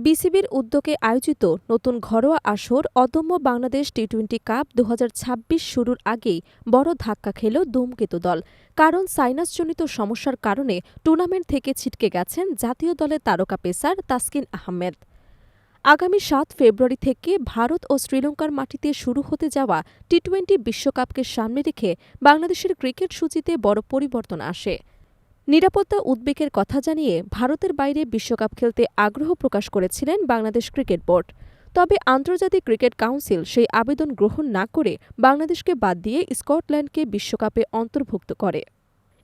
বিসিবির উদ্যোগে আয়োজিত নতুন ঘরোয়া আসর অদম্য বাংলাদেশ টি-২০ কাপ ২০২৬ শুরুর আগেই বড় ধাক্কা খেল ধূমকেতু দল। কারণ সাইনাসজনিত সমস্যার কারণে টুর্নামেন্ট থেকে ছিটকে গেছেন জাতীয় দলের তারকা পেসার তাসকিন আহমেদ। আগামী ৭ ফেব্রুয়ারি থেকে ভারত ও শ্রীলঙ্কার মাটিতে শুরু হতে যাওয়া টি-২০ বিশ্বকাপকে সামনে রেখে বাংলাদেশের ক্রিকেট সূচিতে বড় পরিবর্তন আসে। নিরাপত্তা উদ্বেগের কথা জানিয়ে ভারতের বাইরে বিশ্বকাপ খেলতে আগ্রহ প্রকাশ করেছিলেন বাংলাদেশ ক্রিকেট বোর্ড। তবে আন্তর্জাতিক ক্রিকেট কাউন্সিল সেই আবেদন গ্রহণ না করে বাংলাদেশকে বাদ দিয়ে স্কটল্যান্ডকে বিশ্বকাপে অন্তর্ভুক্ত করে।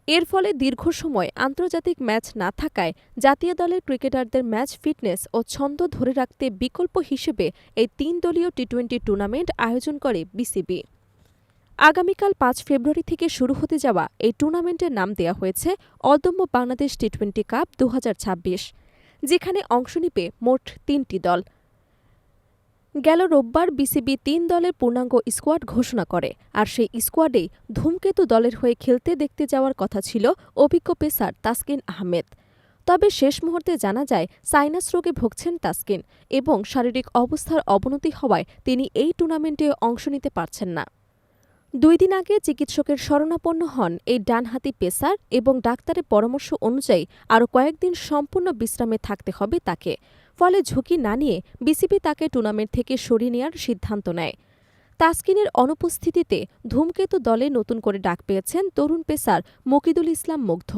এর ফলে দীর্ঘ সময় আন্তর্জাতিক ম্যাচ না থাকায় জাতীয় দলের ক্রিকেটারদের ম্যাচ ফিটনেস ও ছন্দ ধরে রাখতে বিকল্প হিসেবে এই ৩ দলীয় টি-২০ টুর্নামেন্ট আয়োজন করে বিসিবি। আগামীকাল ৫ ফেব্রুয়ারি থেকে শুরু হতে যাওয়া এই টুর্নামেন্টের নাম দেওয়া হয়েছে অদম্য বাংলাদেশ টি-২০ কাপ ২০২৬, যেখানে অংশ নিবে মোট ৩টি দল। গেল রোববার বিসিবি ৩ দলের পূর্ণাঙ্গ স্কোয়াড ঘোষণা করে, আর সেই স্কোয়াডেই ধূমকেতু দলের হয়ে খেলতে দেখতে যাওয়ার কথা ছিল অভিজ্ঞ পেসার তাসকিন আহমেদ। তবে শেষ মুহূর্তে জানা যায় সাইনাস রোগে ভুগছেন তাসকিন এবং শারীরিক অবস্থার অবনতি হওয়ায় তিনি এই টুর্নামেন্টে অংশ নিতে পারছেন না। ২ দিন আগে চিকিৎসকের শরণাপন্ন হন এই ডানহাতি পেসার এবং ডাক্তারের পরামর্শ অনুযায়ী আরও কয়েকদিন সম্পূর্ণ বিশ্রামে থাকতে হবে তাকে। ফলে ঝুঁকি না নিয়ে বিসিবি তাকে টুর্নামেন্ট থেকে সরিয়ে নেওয়ার সিদ্ধান্ত নেয়। তাসকিনের অনুপস্থিতিতে ধূমকেতু দলে নতুন করে ডাক পেয়েছেন তরুণ পেসার মকিদুল ইসলাম মুগ্ধ।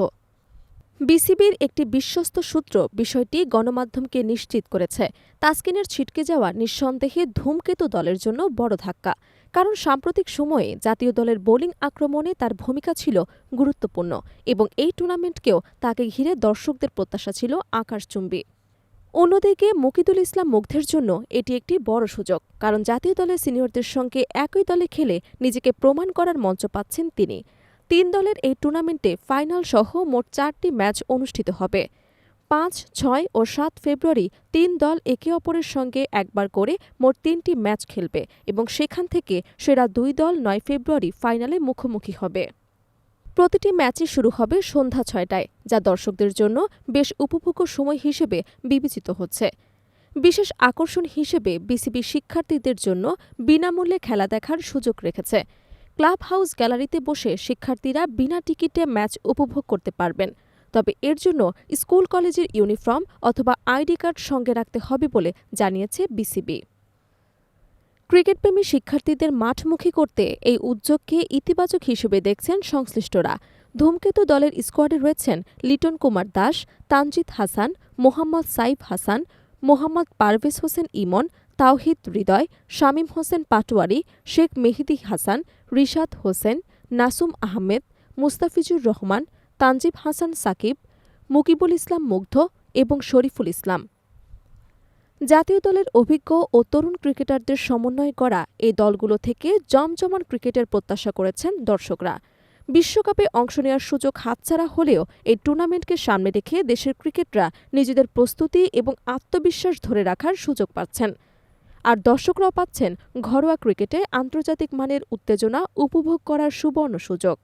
বিসিবির একটি বিশ্বস্ত সূত্র বিষয়টি গণমাধ্যমকে নিশ্চিত করেছে। তাসকিনের ছিটকে যাওয়া নিঃসন্দেহে ধূমকেতু দলের জন্য বড় ধাক্কা, কারণ সাম্প্রতিক সময়ে জাতীয় দলের বোলিং আক্রমণে তার ভূমিকা ছিল গুরুত্বপূর্ণ এবং এই টুর্নামেন্টকেও তাকে ঘিরে দর্শকদের প্রত্যাশা ছিল আকাশচুম্বী। অন্যদিকে মকিদুল ইসলাম মুগ্ধের জন্য এটি একটি বড় সুযোগ, কারণ জাতীয় দলের সিনিয়রদের সঙ্গে একই দলে খেলে নিজেকে প্রমাণ করার মঞ্চ পাচ্ছেন তিনি। ৩ দলের এই টুর্নামেন্টে ফাইনাল সহ মোট ৪টি ম্যাচ অনুষ্ঠিত হবে। ৫, ৬ ও ৭ ফেব্রুয়ারি ৩ দল একে অপরের সঙ্গে একবার করে মোট ৩টি ম্যাচ খেলবে এবং সেখান থেকে সেরা ২ দল ৯ ফেব্রুয়ারি ফাইনালে মুখোমুখি হবে। প্রতিটি ম্যাচই শুরু হবে সন্ধ্যা ৬টায়, যা দর্শকদের জন্য বেশ উপভোগ্য সময় হিসেবে বিবেচিত হচ্ছে। বিশেষ আকর্ষণ হিসেবে বিসিবি শিক্ষার্থীদের জন্য বিনামূল্যে খেলা দেখার সুযোগ রেখেছে। ক্লাব হাউস গ্যালারিতে বসে শিক্ষার্থীরা বিনা টিকিটে ম্যাচ উপভোগ করতে পারবেন। তবে এর জন্য স্কুল কলেজের ইউনিফর্ম অথবা আইডি কার্ড সঙ্গে রাখতে হবে বলে জানিয়েছে বিসিবি। ক্রিকেটপ্রেমী শিক্ষার্থীদের মাঠমুখী করতে এই উদ্যোগকে ইতিবাচক হিসেবে দেখছেন সংশ্লিষ্টরা। ধূমকেতু দলের স্কোয়াডে রয়েছেন লিটন কুমার দাস, তানজিদ হাসান, মোহাম্মদ সাইফ হাসান, মোহাম্মদ পারভেজ হোসেন ইমন, তাওহিদ হৃদয়, শামীম হোসেন পাটোয়ারি, শেখ মেহেদী হাসান, রিশাদ হোসেন, নাসুম আহমেদ, মুস্তাফিজুর রহমান, তানজিব হাসান সাকিব, মুকিবুল ইসলাম মুগ্ধ এবং শরীফুল ইসলাম। জাতীয় দলের অভিজ্ঞ ও তরুণ ক্রিকেটারদের সমন্বয়ে করা এই দলগুলো থেকে জমজমাট ক্রিকেটের প্রত্যাশা করেছেন দর্শকরা। বিশ্বকাপে অংশ নেওয়ার সুযোগ হাতছাড়া হলেও এই টুর্নামেন্টকে সামনে রেখে দেশের ক্রিকেটরা নিজেদের প্রস্তুতি এবং আত্মবিশ্বাস ধরে রাখার সুযোগ পাচ্ছেন। আর দর্শকরাও পাচ্ছেন ঘরোয়া ক্রিকেটে আন্তর্জাতিক মানের উত্তেজনা উপভোগ করার সুবর্ণ সুযোগ।